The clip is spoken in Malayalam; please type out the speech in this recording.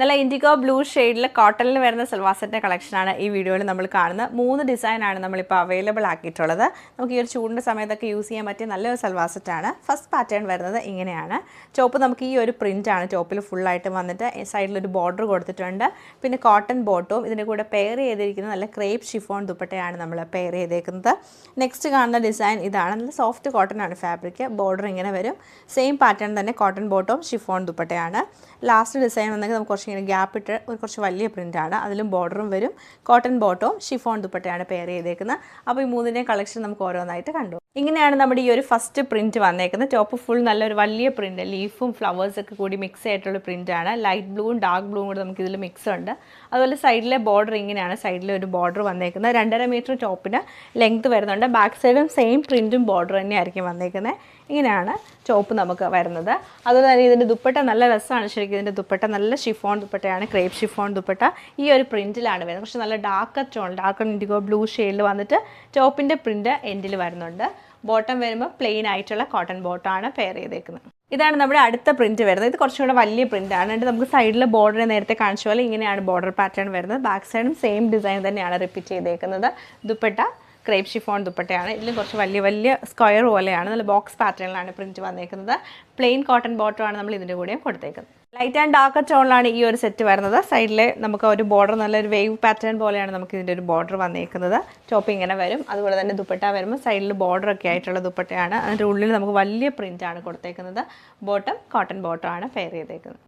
നല്ല ഇൻഡിഗോ ബ്ലൂ ഷെയ്ഡിൽ കോട്ടണിൽ വരുന്ന സൽവാർ സെറ്റിൻ്റെ കളക്ഷനാണ് ഈ വീഡിയോയിൽ നമ്മൾ കാണുന്നത്. 3 ഡിസൈനാണ് നമ്മളിപ്പോൾ അവൈലബിൾ ആക്കിയിട്ടുള്ളത്. നമുക്ക് ഈ ഒരു ചൂടിൻ്റെ സമയത്തൊക്കെ യൂസ് ചെയ്യാൻ പറ്റിയ നല്ലൊരു സൽവാർ സെറ്റാണ്. ഫസ്റ്റ് പാറ്റേൺ വരുന്നത് ഇങ്ങനെയാണ്. ടോപ്പ് നമുക്ക് ഈ ഒരു പ്രിൻ്റാണ് ടോപ്പിൽ ഫുള്ളായിട്ട് വന്നിട്ട് സൈഡിലൊരു ബോർഡർ കൊടുത്തിട്ടുണ്ട്. പിന്നെ കോട്ടൺ ബോട്ടവും ഇതിൻ്റെ കൂടെ പെയർ ചെയ്തിരിക്കുന്ന നല്ല ക്രേപ്പ് ഷിഫോൺ ദുപ്പട്ടയാണ് നമ്മൾ പെയർ ചെയ്തേക്കുന്നത്. നെക്സ്റ്റ് കാണുന്ന ഡിസൈൻ ഇതാണ്. നല്ല സോഫ്റ്റ് കോട്ടൺ ആണ് ഫാബ്രിക്. ബോർഡർ ഇങ്ങനെ വരും. സെയിം പാറ്റേൺ തന്നെ കോട്ടൺ ബോട്ടവും ഷിഫോൺ ദുപ്പട്ടയാണ്. ലാസ്റ്റ് ഡിസൈൻ വന്നെങ്കിൽ നമുക്ക് കുറച്ച് ഗ്യാപ്പ് ഇട്ട് കുറച്ച് വലിയ പ്രിൻ്റാണ്. അതിലും ബോർഡറും വരും. കോട്ടൺ ബോട്ടവും ഷിഫോൺ ദുപ്പട്ടയാണ് പെയർ ചെയ്തേക്കുന്നത്. അപ്പോൾ ഈ മൂന്നിൻ്റെയും കളക്ഷൻ നമുക്ക് ഓരോന്നായിട്ട് കണ്ടു. ഇങ്ങനെയാണ് നമ്മുടെ ഈ ഒരു ഫസ്റ്റ് പ്രിൻറ്റ് വന്നേക്കുന്നത്. ടോപ്പ് ഫുൾ നല്ലൊരു വലിയ പ്രിൻറ്റ്, ലീഫും ഫ്ലവേഴ്സൊക്കെ കൂടി മിക്സ് ആയിട്ടുള്ള പ്രിൻ്റാണ്. ലൈറ്റ് ബ്ലൂവും ഡാർക്ക് ബ്ലൂവും കൂടെ നമുക്ക് ഇതിൽ മിക്സ് ഉണ്ട്. അതുപോലെ സൈഡിലെ ബോർഡർ ഇങ്ങനെയാണ്. സൈഡിലെ ഒരു ബോർഡർ വന്നേക്കുന്നത്. 2.5 മീറ്റർ ടോപ്പിന് ലെങ്ത് വരുന്നുണ്ട്. ബാക്ക് സൈഡും സെയിം പ്രിൻറ്റും ബോർഡർ തന്നെയായിരിക്കും വന്നേക്കുന്നത്. ഇങ്ങനെയാണ് ടോപ്പ് നമുക്ക് വരുന്നത്. അതുപോലെ തന്നെ ഇതിൻ്റെ ദുപ്പട്ട നല്ല രസമാണ്. ശരിക്കും ഇതിൻ്റെ ദുപ്പട്ട നല്ല ഷിഫോൺ ദുപ്പട്ടയാണ്. ക്രേപ്പ് ഷിഫോൺ ദുപ്പട്ട ഈ ഒരു പ്രിൻറ്റിലാണ് വരുന്നത്. പക്ഷേ നല്ല dark tone, dark IndiGo blue ഷെയ്ഡിൽ വന്നിട്ട് ടോപ്പിൻ്റെ പ്രിൻറ്റ് എൻഡിൽ വരുന്നുണ്ട്. ബോട്ടം വരുമ്പോൾ പ്ലെയിൻ ആയിട്ടുള്ള കോട്ടൺ ബോട്ടമാണ് പെയർ ചെയ്തേക്കുന്നത്. ഇതാണ് നമ്മുടെ അടുത്ത പ്രിൻറ്റ് വരുന്നത്. ഇത് കുറച്ചും കൂടെ വലിയ പ്രിൻ്റാണ്. എന്നിട്ട് നമുക്ക് സൈഡിൽ ബോർഡർ നേരത്തെ കാണിച്ച പോലെ ഇങ്ങനെയാണ് ബോർഡർ പാറ്റേൺ വരുന്നത്. ബാക്ക് സൈഡും സെയിം ഡിസൈൻ തന്നെയാണ് റിപ്പീറ്റ് ചെയ്തേക്കുന്നത്. ദുപ്പട്ട ക്രേപ്പ് ഷിഫോൺ ദുപ്പട്ടയാണ്. ഇതിലും കുറച്ച് വലിയ വലിയ സ്ക്വയർ പോലെയാണ്. നല്ല ബോക്സ് പാറ്റേണിലാണ് പ്രിൻറ്റ് വന്നേക്കുന്നത്. പ്ലെയിൻ കോട്ടൺ ബോട്ടമാണ് നമ്മൾ ഇതിൻ്റെ കൂടെയും കൊടുത്തേക്കുന്നത്. ലൈറ്റ് ആൻഡ് ഡാർക്ക് ടോണിലാണ് ഈ ഒരു സെറ്റ് വരുന്നത്. സൈഡിൽ നമുക്ക് ഒരു ബോർഡർ നല്ലൊരു വേവ് പാറ്റേൺ പോലെയാണ് നമുക്ക് ഇതിൻ്റെ ഒരു ബോർഡർ വന്നേക്കുന്നത്. ടോപ്പ് ഇങ്ങനെ വരും. അതുപോലെ തന്നെ ദുപ്പട്ട വരുമ്പോൾ സൈഡിൽ ബോർഡറൊക്കെ ആയിട്ടുള്ള ദുപ്പട്ടയാണ്. അതിൻ്റെ ഉള്ളിൽ നമുക്ക് വലിയ പ്രിൻ്റാണ് കൊടുത്തേക്കുന്നത്. ബോട്ടം കോട്ടൺ ബോട്ടമാണ് പെയർ ചെയ്തേക്കുന്നത്.